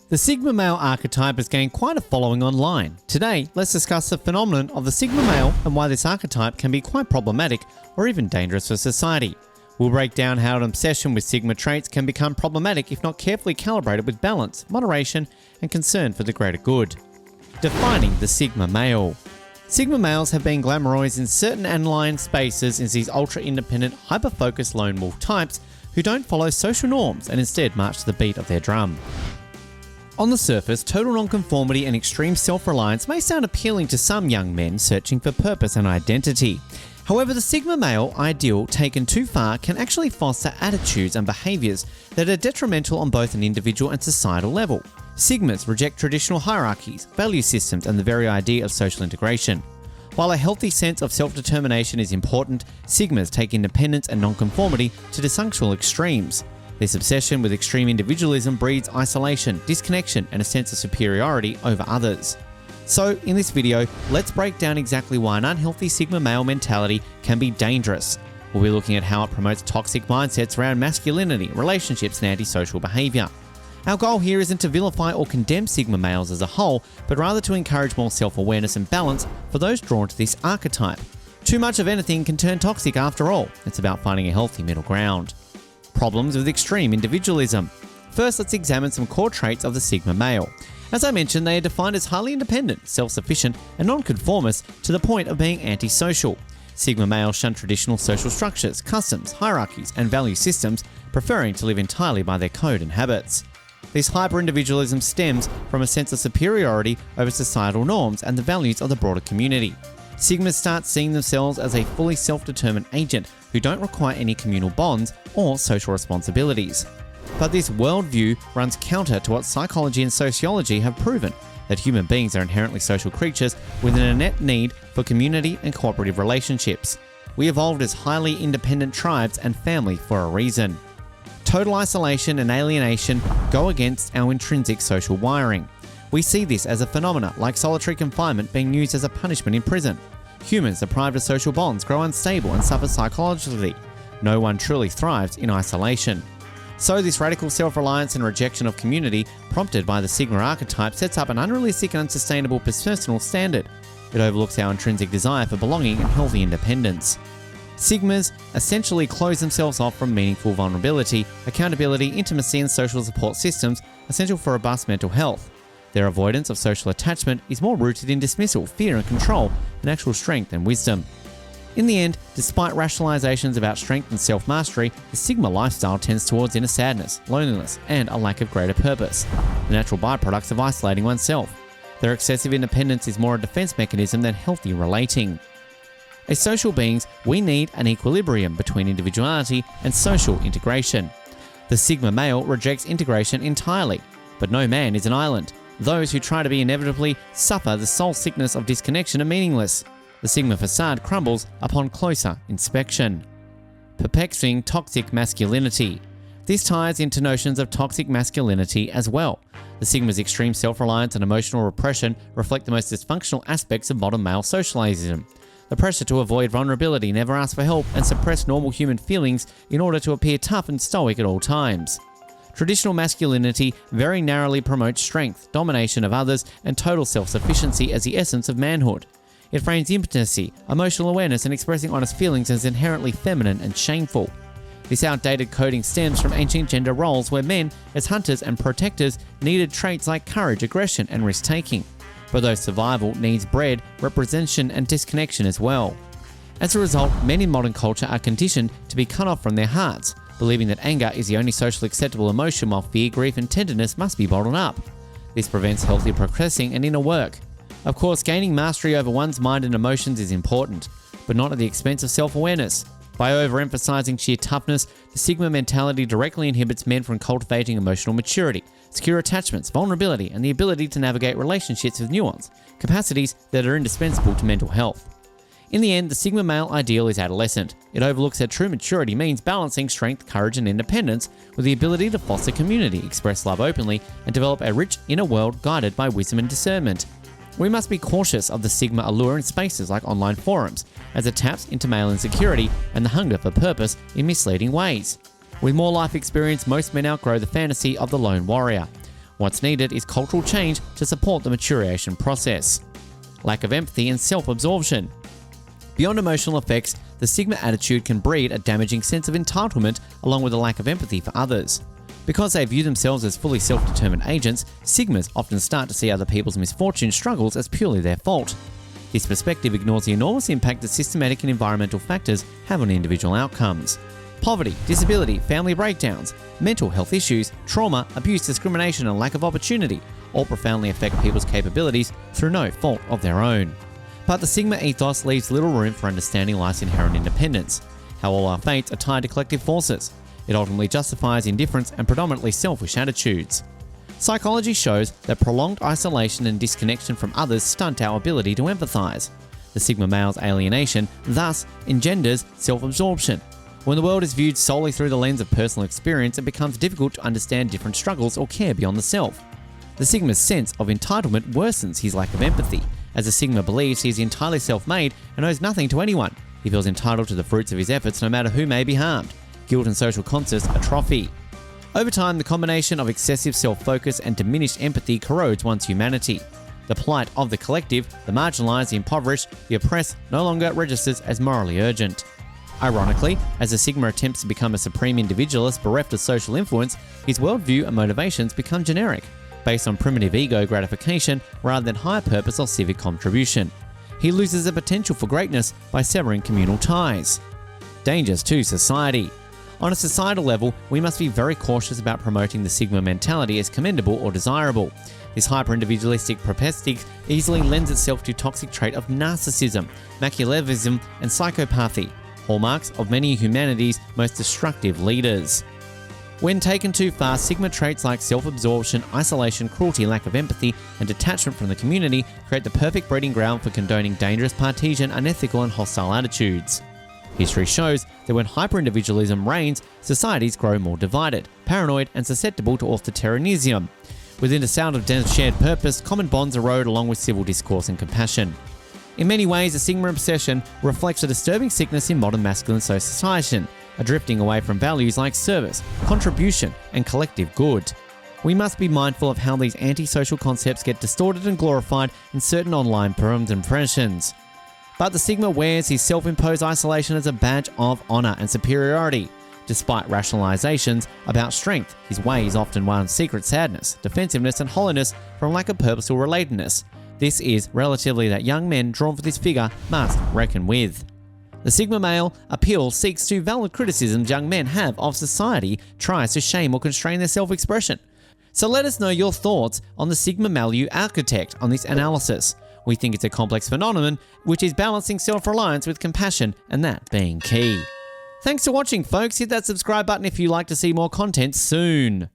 The Sigma male archetype has gained quite a following online. Today, let's discuss the phenomenon of the Sigma male and why this archetype can be quite problematic or even dangerous for society. We'll break down how an obsession with Sigma traits can become problematic if not carefully calibrated with balance, moderation, and concern for the greater good. Defining the Sigma male. Sigma males have been glamorized in certain online spaces as these ultra-independent, hyper-focused lone wolf types who don't follow social norms and instead march to the beat of their drum. On the surface, total nonconformity and extreme self-reliance may sound appealing to some young men searching for purpose and identity. However, the Sigma male ideal taken too far can actually foster attitudes and behaviours that are detrimental on both an individual and societal level. Sigmas reject traditional hierarchies, value systems, and the very idea of social integration. While a healthy sense of self-determination is important, Sigmas take independence and nonconformity to dysfunctional extremes. This obsession with extreme individualism breeds isolation, disconnection, and a sense of superiority over others. So, in this video, let's break down exactly why an unhealthy Sigma male mentality can be dangerous. We'll be looking at how it promotes toxic mindsets around masculinity, relationships, and antisocial behaviour. Our goal here isn't to vilify or condemn Sigma males as a whole, but rather to encourage more self-awareness and balance for those drawn to this archetype. Too much of anything can turn toxic after all. It's about finding a healthy middle ground. Problems with extreme individualism. First, let's examine some core traits of the Sigma male. As I mentioned, they are defined as highly independent, self-sufficient, and non-conformist to the point of being antisocial. Sigma males shun traditional social structures, customs, hierarchies, and value systems, preferring to live entirely by their code and habits. This hyper-individualism stems from a sense of superiority over societal norms and the values of the broader community. Sigmas start seeing themselves as a fully self-determined agent who don't require any communal bonds or social responsibilities. But this worldview runs counter to what psychology and sociology have proven, that human beings are inherently social creatures with an innate need for community and cooperative relationships. We evolved as highly independent tribes and family for a reason. Total isolation and alienation go against our intrinsic social wiring. We see this as a phenomena like solitary confinement being used as a punishment in prison. Humans deprived of social bonds grow unstable and suffer psychologically. No one truly thrives in isolation. So this radical self-reliance and rejection of community prompted by the Sigma archetype sets up an unrealistic and unsustainable personal standard. It overlooks our intrinsic desire for belonging and healthy independence. Sigmas essentially close themselves off from meaningful vulnerability, accountability, intimacy, and social support systems essential for robust mental health. Their avoidance of social attachment is more rooted in dismissal, fear, and control than actual strength and wisdom. In the end, despite rationalizations about strength and self-mastery, the Sigma lifestyle tends towards inner sadness, loneliness, and a lack of greater purpose, the natural byproducts of isolating oneself. Their excessive independence is more a defense mechanism than healthy relating. As social beings, we need an equilibrium between individuality and social integration. The Sigma male rejects integration entirely, but no man is an island. Those who try to be inevitably suffer the soul sickness of disconnection and meaningless. The Sigma facade crumbles upon closer inspection. Perpetuating toxic masculinity. This ties into notions of toxic masculinity as well. The Sigma's extreme self-reliance and emotional repression reflect the most dysfunctional aspects of modern male socialism. The pressure to avoid vulnerability, never ask for help, and suppress normal human feelings in order to appear tough and stoic at all times. Traditional masculinity very narrowly promotes strength, domination of others, and total self-sufficiency as the essence of manhood. It frames impotency, emotional awareness, and expressing honest feelings as inherently feminine and shameful. This outdated coding stems from ancient gender roles where men, as hunters and protectors, needed traits like courage, aggression, and risk-taking. But though survival needs bread, representation, and disconnection as well. As a result, men in modern culture are conditioned to be cut off from their hearts, believing that anger is the only socially acceptable emotion while fear, grief, and tenderness must be bottled up. This prevents healthy processing and inner work. Of course, gaining mastery over one's mind and emotions is important, but not at the expense of self-awareness. By overemphasizing sheer toughness, the Sigma mentality directly inhibits men from cultivating emotional maturity, secure attachments, vulnerability, and the ability to navigate relationships with nuance, capacities that are indispensable to mental health. In the end, the Sigma male ideal is adolescent. It overlooks that true maturity means balancing strength, courage, and independence with the ability to foster community, express love openly, and develop a rich inner world guided by wisdom and discernment. We must be cautious of the Sigma allure in spaces like online forums, as it taps into male insecurity and the hunger for purpose in misleading ways. With more life experience, most men outgrow the fantasy of the lone warrior. What's needed is cultural change to support the maturation process. Lack of empathy and self-absorption. Beyond emotional effects, the Sigma attitude can breed a damaging sense of entitlement along with a lack of empathy for others. Because they view themselves as fully self-determined agents, Sigmas often start to see other people's misfortune struggles as purely their fault. This perspective ignores the enormous impact that systematic and environmental factors have on individual outcomes. Poverty, disability, family breakdowns, mental health issues, trauma, abuse, discrimination, and lack of opportunity all profoundly affect people's capabilities through no fault of their own. But the Sigma ethos leaves little room for understanding life's inherent independence, how all our fates are tied to collective forces. It ultimately justifies indifference and predominantly selfish attitudes. Psychology shows that prolonged isolation and disconnection from others stunt our ability to empathize. The Sigma male's alienation thus engenders self-absorption. When the world is viewed solely through the lens of personal experience, it becomes difficult to understand different struggles or care beyond the self. The Sigma's sense of entitlement worsens his lack of empathy, as the Sigma believes he is entirely self-made and owes nothing to anyone. He feels entitled to the fruits of his efforts no matter who may be harmed. Guilt and social conscience atrophy. Over time, the combination of excessive self-focus and diminished empathy corrodes one's humanity. The plight of the collective, the marginalised, the impoverished, the oppressed, no longer registers as morally urgent. Ironically, as the Sigma attempts to become a supreme individualist bereft of social influence, his worldview and motivations become generic, based on primitive ego gratification rather than higher purpose or civic contribution. He loses the potential for greatness by severing communal ties. Dangers to society. On a societal level, we must be very cautious about promoting the Sigma mentality as commendable or desirable. This hyper-individualistic propensity easily lends itself to toxic trait of narcissism, Machiavellism, and psychopathy, hallmarks of many of humanity's most destructive leaders. When taken too far, Sigma traits like self-absorption, isolation, cruelty, lack of empathy, and detachment from the community create the perfect breeding ground for condoning dangerous, partisan, unethical, and hostile attitudes. History shows that when hyper-individualism reigns, societies grow more divided, paranoid, and susceptible to authoritarianism. Within a sound of shared purpose, common bonds erode along with civil discourse and compassion. In many ways, the Sigma obsession reflects a disturbing sickness in modern masculine society, a drifting away from values like service, contribution, and collective good. We must be mindful of how these anti-social concepts get distorted and glorified in certain online forums and impressions. But the Sigma wears his self-imposed isolation as a badge of honor and superiority. Despite rationalizations about strength, his way is often one of secret sadness, defensiveness, and hollowness from lack of purpose or relatedness. This is relatively that young men drawn for this figure must reckon with. The Sigma male appeal seeks to valid criticisms young men have of society, tries to shame or constrain their self-expression. So let us know your thoughts on the Sigma value architect on this analysis. We think it's a complex phenomenon which is balancing self-reliance with compassion, and that being key. Thanks for watching, folks. Hit that subscribe button if you'd like to see more content soon.